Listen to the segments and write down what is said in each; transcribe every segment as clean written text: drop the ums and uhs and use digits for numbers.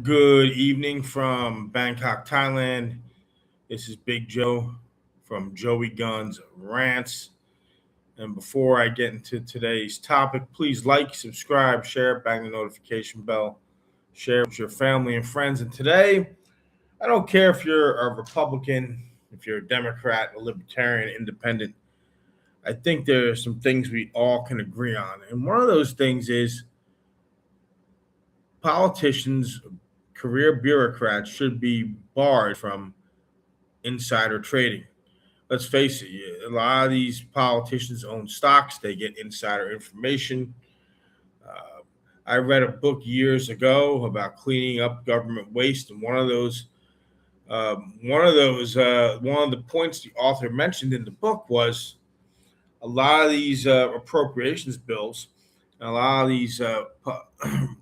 Good evening from Bangkok, Thailand. This is Big Joe from Joey Guns Rants. And before I get into today's topic, please like, subscribe, share, bang the notification bell, share with your family and friends. And today, I don't care if you're a Republican, if you're a Democrat, a Libertarian, Independent. I think there are some things we all can agree on. And one of those things is politicians, career bureaucrats should be barred from insider trading. Let's face it, a lot of these politicians own stocks, they get insider information. Uh, I read a book years ago about cleaning up government waste, and one of the points the author mentioned in the book was a lot of these appropriations bills, and a lot of these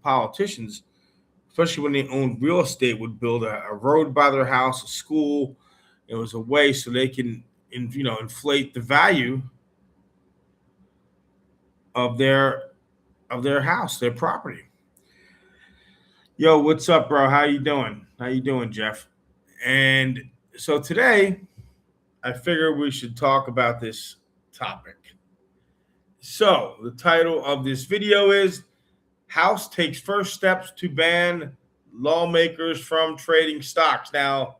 politicians, especially when they owned real estate, would build a road by their house, a school. It was a way so they can, inflate the value of their house, their property. Yo, what's up, bro? How you doing? How you doing, Jeff? And so today, I figure we should talk about this topic. So the title of this video is House takes first steps to ban lawmakers from trading stocks. Now,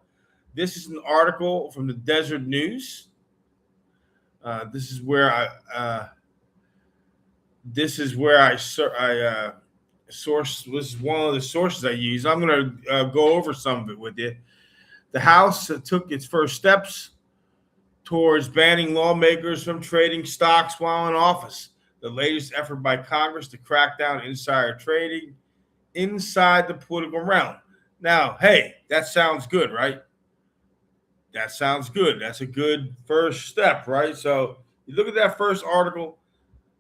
this is an article from the Desert News. This is where I source. This is one of the sources I use. I'm going to go over some of it with you. The House took its first steps towards banning lawmakers from trading stocks while in office. The latest effort by Congress to crack down insider trading inside the political realm. Now, hey, that sounds good, right? That sounds good. That's a good first step, right? So you look at that first article.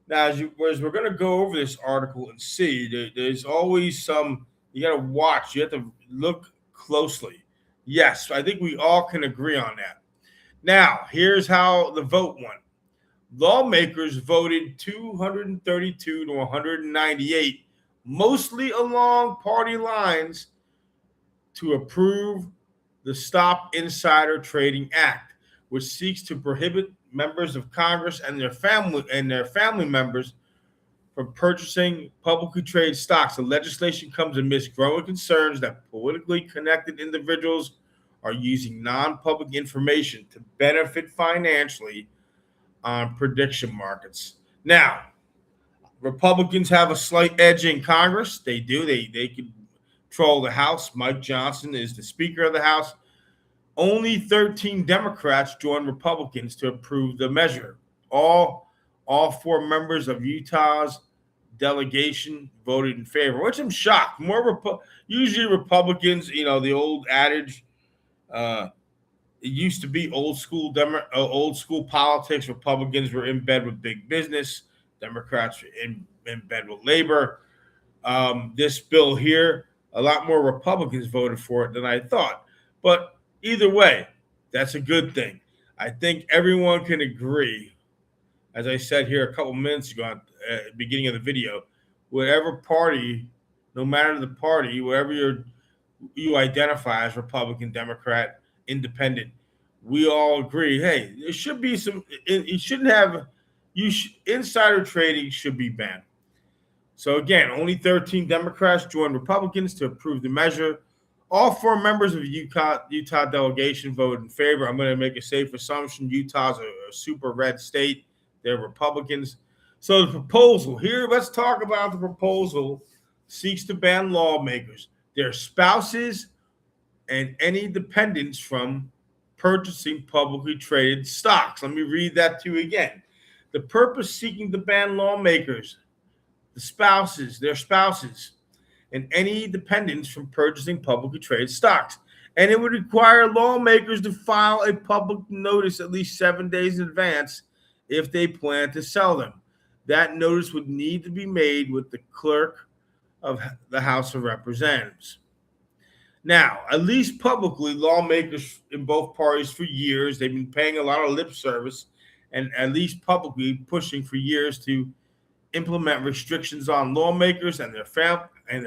Now, as we're going to go over this article and see, there's always some, you got to watch. You have to look closely. Yes, I think we all can agree on that. Now, here's how the vote went. Lawmakers voted 232 to 198, mostly along party lines, to approve the Stop Insider Trading Act, which seeks to prohibit members of Congress and their family members from purchasing publicly traded stocks. The legislation comes amidst growing concerns that politically connected individuals are using non-public information to benefit financially on prediction markets. Now, Republicans have a slight edge in Congress. They do. They control the House. Mike Johnson is the Speaker of the House. Only 13 Democrats joined Republicans to approve the measure. All four members of Utah's delegation voted in favor, which I'm shocked. Usually Republicans, the old adage, it used to be old school politics. Republicans were in bed with big business. Democrats were in bed with labor. This bill here, a lot more Republicans voted for it than I thought. But either way, that's a good thing. I think everyone can agree, as I said here a couple minutes ago at the beginning of the video, whatever party, no matter the party, whatever you identify as Republican, Democrat, Independent, we all agree, hey, there should be some, it shouldn't have, insider trading should be banned. So again, only 13 Democrats joined Republicans to approve the measure. All four members of the Utah delegation voted in favor. I'm going to make a safe assumption. Utah's a super red state. They're Republicans. So the proposal here, let's talk about the proposal, seeks to ban lawmakers, their spouses, and any dependents from purchasing publicly traded stocks. Let me read that to you again. The purpose seeking to ban lawmakers, their spouses, and any dependents from purchasing publicly traded stocks. And it would require lawmakers to file a public notice at least 7 days in advance if they plan to sell them. That notice would need to be made with the clerk of the House of Representatives. Now, at least publicly, lawmakers in both parties for years, they've been paying a lot of lip service and at least publicly pushing for years to implement restrictions on lawmakers and their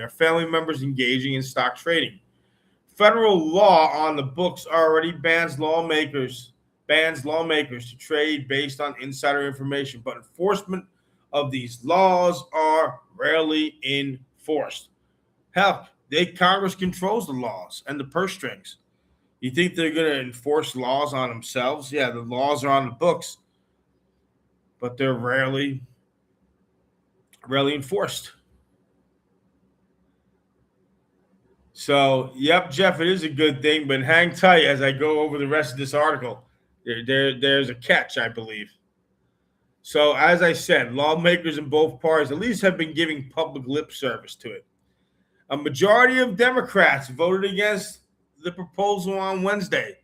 family members engaging in stock trading. Federal law on the books already bans lawmakers to trade based on insider information, but enforcement of these laws are rarely enforced. Hell, Congress controls the laws and the purse strings. You think they're going to enforce laws on themselves? Yeah, the laws are on the books, but they're rarely enforced. So, yep, Jeff, it is a good thing, but hang tight as I go over the rest of this article. There's a catch, I believe. So, as I said, lawmakers in both parties at least have been giving public lip service to it. A majority of Democrats voted against the proposal on Wednesday,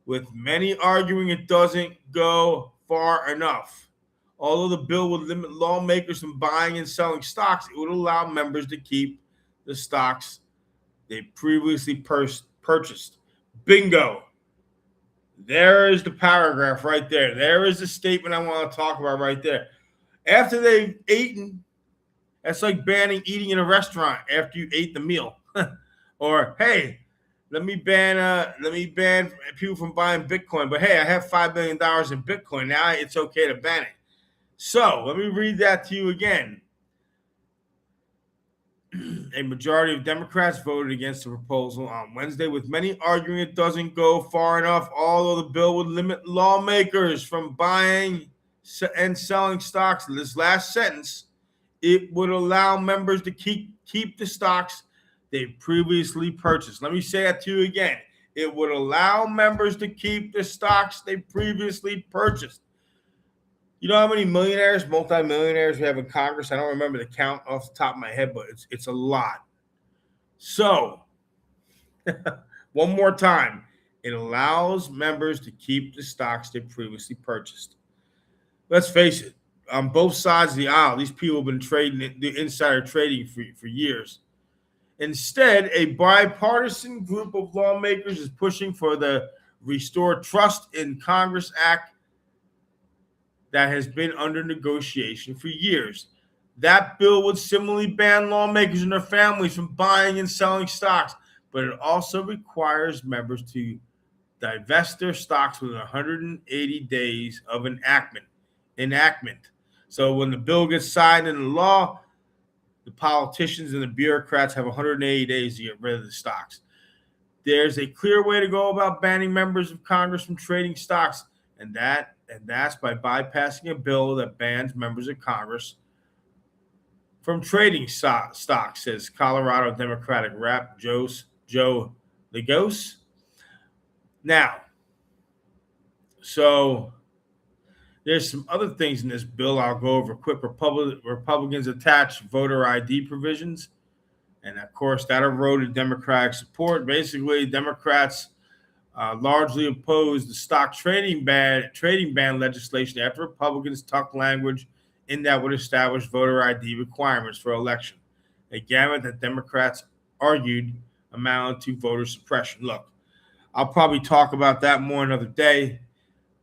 with many arguing it doesn't go far enough. Although the bill would limit lawmakers from buying and selling stocks, it would allow members to keep the stocks they previously purchased. Bingo. There is the paragraph right there. There is the statement I want to talk about right there. After they've eaten, that's like banning eating in a restaurant after you ate the meal. Or, hey, let me ban people from buying Bitcoin. But hey, I have $5 million in Bitcoin. Now it's okay to ban it. So let me read that to you again. A majority of Democrats voted against the proposal on Wednesday, with many arguing it doesn't go far enough, although the bill would limit lawmakers from buying and selling stocks. In this last sentence, it would allow members to keep the stocks they previously purchased. Let me say that to you again. It would allow members to keep the stocks they previously purchased. You know how many millionaires, multimillionaires we have in Congress? I don't remember the count off the top of my head, but it's a lot. So, one more time, it allows members to keep the stocks they previously purchased. Let's face it, on both sides of the aisle, these people have been trading the insider trading for years. Instead, a bipartisan group of lawmakers is pushing for the Restore Trust in Congress Act that has been under negotiation for years. That bill would similarly ban lawmakers and their families from buying and selling stocks, but it also requires members to divest their stocks within 180 days of enactment. So when the bill gets signed into law, the politicians and the bureaucrats have 180 days to get rid of the stocks. There's a clear way to go about banning members of Congress from trading stocks, and that's by bypassing a bill that bans members of Congress from trading stocks, says Colorado Democratic Rep. Joe Legos. Now, so there's some other things in this bill I'll go over quick. Republicans attach voter ID provisions, and of course that eroded Democratic support. Basically, Democrats largely opposed the stock trading ban legislation after Republicans tucked language in that would establish voter ID requirements for election, a gamut that Democrats argued amounted to voter suppression. Look, I'll probably talk about that more another day.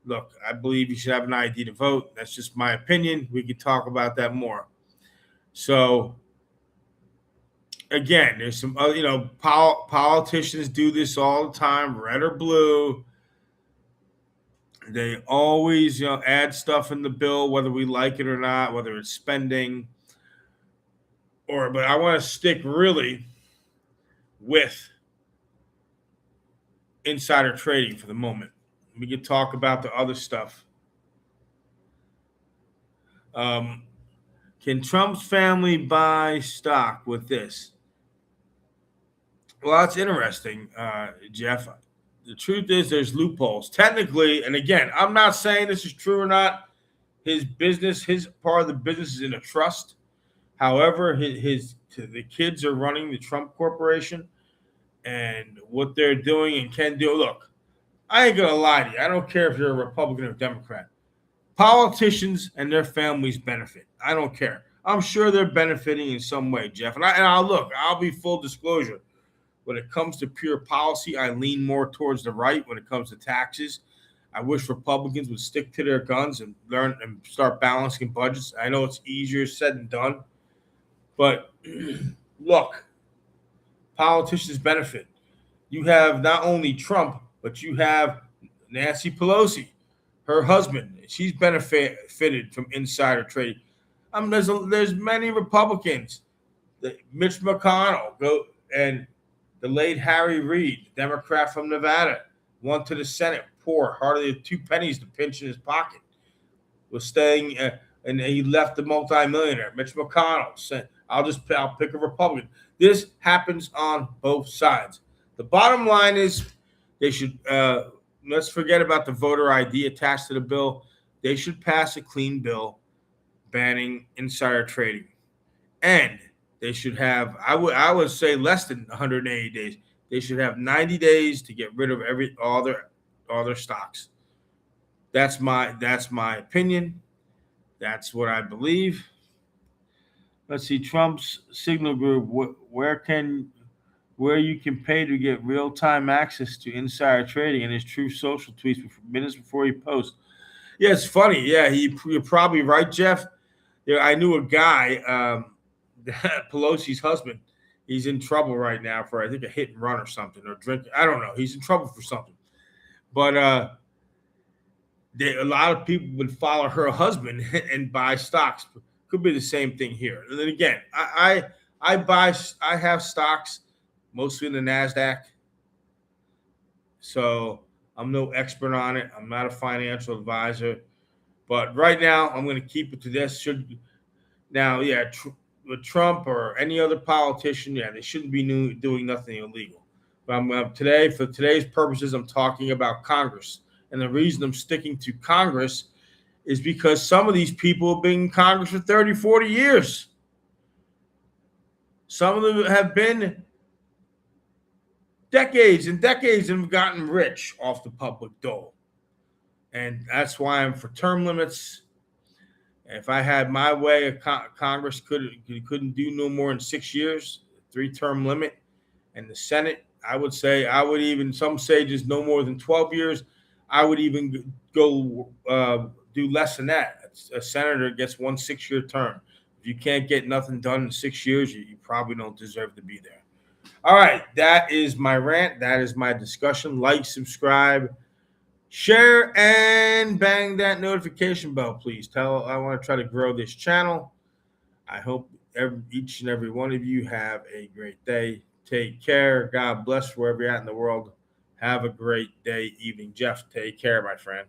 Look, I believe you should have an ID to vote. That's just my opinion. We could talk about that more. So, again, there's some other, politicians do this all the time, red or blue. They always, add stuff in the bill, whether we like it or not, whether it's spending but I want to stick really with insider trading for the moment. We can talk about the other stuff. Can Trump's family buy stock with this? Well, that's interesting, Jeff. The truth is there's loopholes. Technically, and again, I'm not saying this is true or not. His part of the business is in a trust. However, the kids are running the Trump Corporation, and what they're doing and can do. Look, I ain't going to lie to you. I don't care if you're a Republican or Democrat. Politicians and their families benefit. I don't care. I'm sure they're benefiting in some way, Jeff. And I'll be full disclosure. When it comes to pure policy, I lean more towards the right when it comes to taxes. I wish Republicans would stick to their guns and learn and start balancing budgets. I know it's easier said than done, but look, politicians benefit. You have not only Trump, but you have Nancy Pelosi, her husband. She's benefited from insider trading. There's many Republicans, Mitch McConnell, and the late Harry Reid, Democrat from Nevada, went to the Senate poor, hardly 2 pennies to pinch in his pocket, was staying, and he left the multimillionaire. Mitch McConnell said, I'll pick a Republican. This happens on both sides. The bottom line is they should, let's forget about the voter ID attached to the bill. They should pass a clean bill banning insider trading. And they should have, I would say less than 180 days. They should have 90 days to get rid of all their stocks. That's my opinion. That's what I believe. Let's see, Trump's Signal Group. Where you can pay to get real-time access to insider trading and his true social tweets minutes before he posts. Yeah, it's funny. Yeah, you're probably right, Jeff. Yeah, I knew a guy, Pelosi's husband. He's in trouble right now for, I think, a hit and run or something, or drinking. I don't know. He's in trouble for something. But a lot of people would follow her husband and buy stocks. Could be the same thing here. And then again, I have stocks mostly in the NASDAQ. So I'm no expert on it. I'm not a financial advisor. But right now, I'm going to keep it to this. With Trump or any other politician, they shouldn't be doing nothing illegal. But for today's purposes, I'm talking about Congress. And the reason I'm sticking to Congress is because some of these people have been in Congress for 30, 40 years. Some of them have been decades and decades and have gotten rich off the public dole. And that's why I'm for term limits. If I had my way, Congress couldn't do no more than 6 years, 3-term limit. And the Senate, some say just no more than 12 years. I would even go do less than that. A senator gets 1 6-year term. If you can't get nothing done in 6 years, you probably don't deserve to be there. All right, that is my rant. That is my discussion. Like, subscribe, share, and bang that notification bell, please. I want to try to grow this channel. I hope each and every one of you have a great day. Take care. God bless wherever you're at in the world. Have a great day, evening. Jeff, take care, my friend.